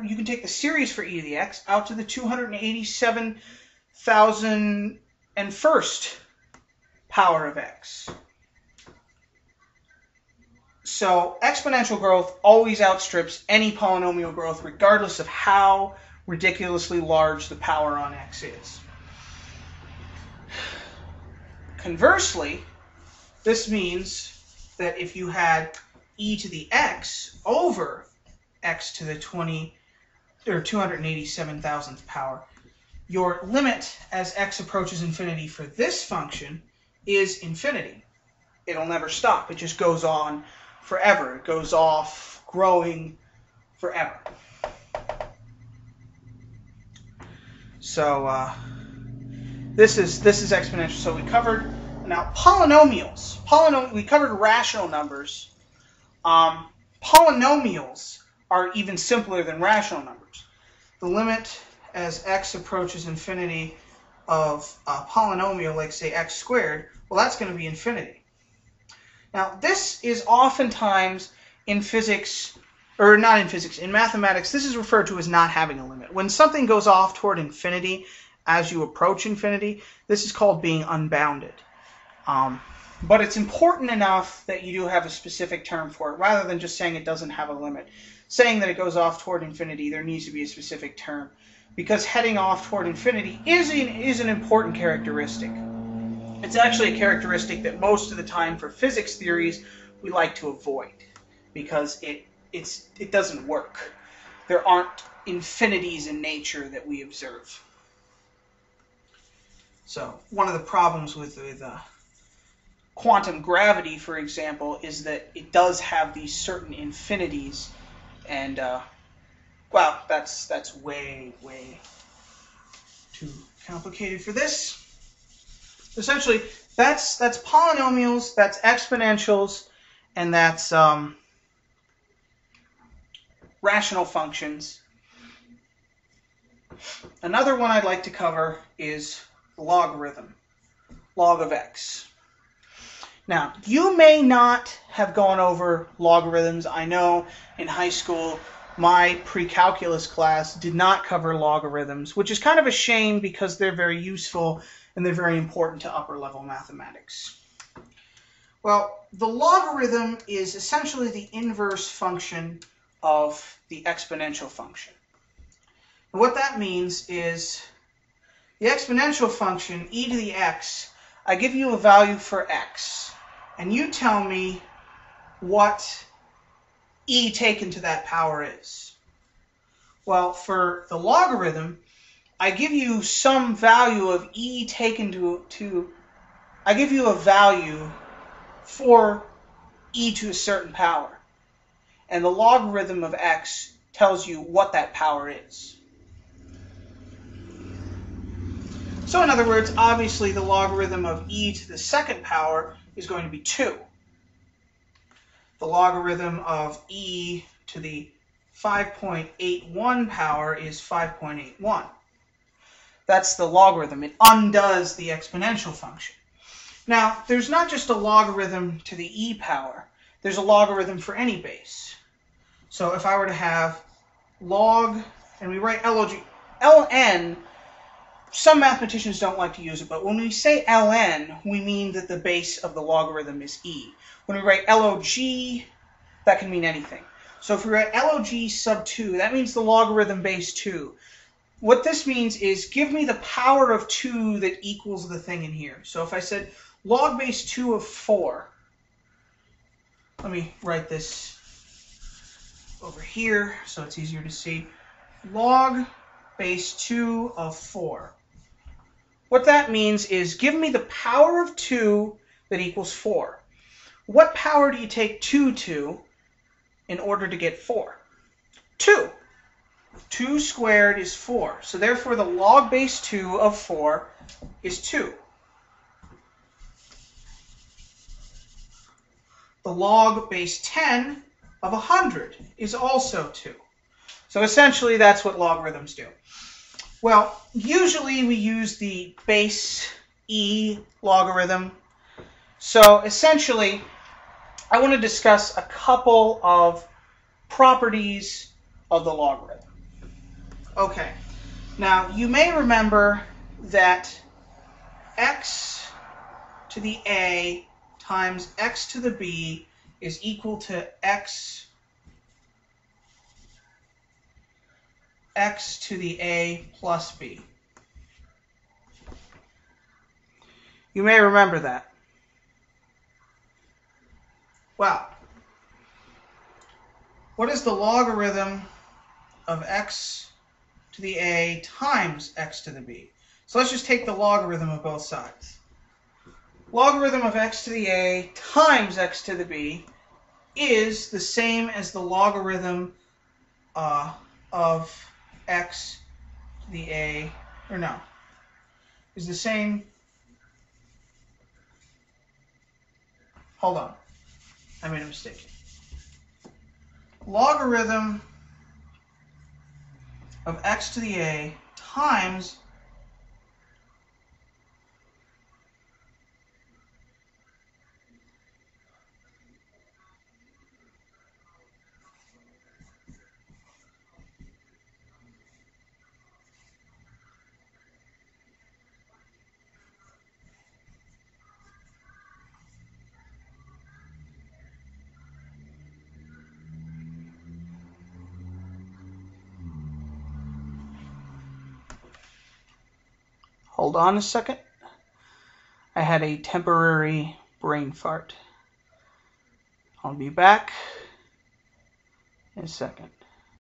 you can take the series for e to the x out to the 287,001st power of x. So exponential growth always outstrips any polynomial growth, regardless of how ridiculously large the power on x is. Conversely, this means that if you had e to the x over x to the 287,000th power, your limit as x approaches infinity for this function is infinity. It'll never stop. It just goes on forever. It goes off growing forever. So this is exponential. So we covered now polynomials. We covered rational numbers. Polynomials are even simpler than rational numbers. The limit as x approaches infinity of a polynomial, like say x squared, well, that's going to be infinity. Now, this is oftentimes in physics, or not in physics, in mathematics, this is referred to as not having a limit. When something goes off toward infinity as you approach infinity, this is called being unbounded. But it's important enough that you do have a specific term for it, rather than just saying it doesn't have a limit. Saying that it goes off toward infinity, there needs to be a specific term, because heading off toward infinity is an important characteristic. It's actually a characteristic that most of the time for physics theories we like to avoid, because it doesn't work. There aren't infinities in nature that we observe. So one of the problems with quantum gravity, for example, is that it does have these certain infinities, and well, that's way too complicated for this. Essentially, that's polynomials, that's exponentials, and that's rational functions. Another one I'd like to cover is logarithm, log of x. Now, you may not have gone over logarithms. I know in high school my pre-calculus class did not cover logarithms, which is kind of a shame because they're very useful and they're very important to upper level mathematics. Well, the logarithm is essentially the inverse function of the exponential function. And what that means is the exponential function, e to the x, I give you a value for x, and you tell me what e taken to that power is. Well, for the logarithm, I give you some value of e taken to I give you a value for e to a certain power. And the logarithm of x tells you what that power is. So in other words, obviously the logarithm of e to the second power is going to be 2. The logarithm of e to the 5.81 power is 5.81. That's the logarithm. It undoes the exponential function. Now, there's not just a logarithm to the e power. There's a logarithm for any base. So if I were to have log, and we write ln, some mathematicians don't like to use it, but when we say ln, we mean that the base of the logarithm is e. When we write log, that can mean anything. So if we write log sub 2, that means the logarithm base 2. What this means is give me the power of 2 that equals the thing in here. So if I said log base 2 of 4, let me write this over here so it's easier to see. Log base 2 of 4. What that means is give me the power of 2 that equals 4. What power do you take 2 to in order to get 4? 2. 2 squared is 4. So therefore the log base 2 of 4 is 2. The log base 10 of 100 is also 2. So essentially that's what logarithms do. Well, usually we use the base e logarithm. So essentially I want to discuss a couple of properties of the logarithm. Okay. Now, you may remember that x to the a times x to the b is equal to x to the a plus b. You may remember that. Well, what is the logarithm of x to the a times x to the b? So let's just take the logarithm of both sides. Logarithm of x to the a times x to the b is the same as the logarithm of x to the a, or no, is the same, hold on, I made a mistake. Logarithm of x to the a times hold on a second. I had a temporary brain fart. I'll be back in a second.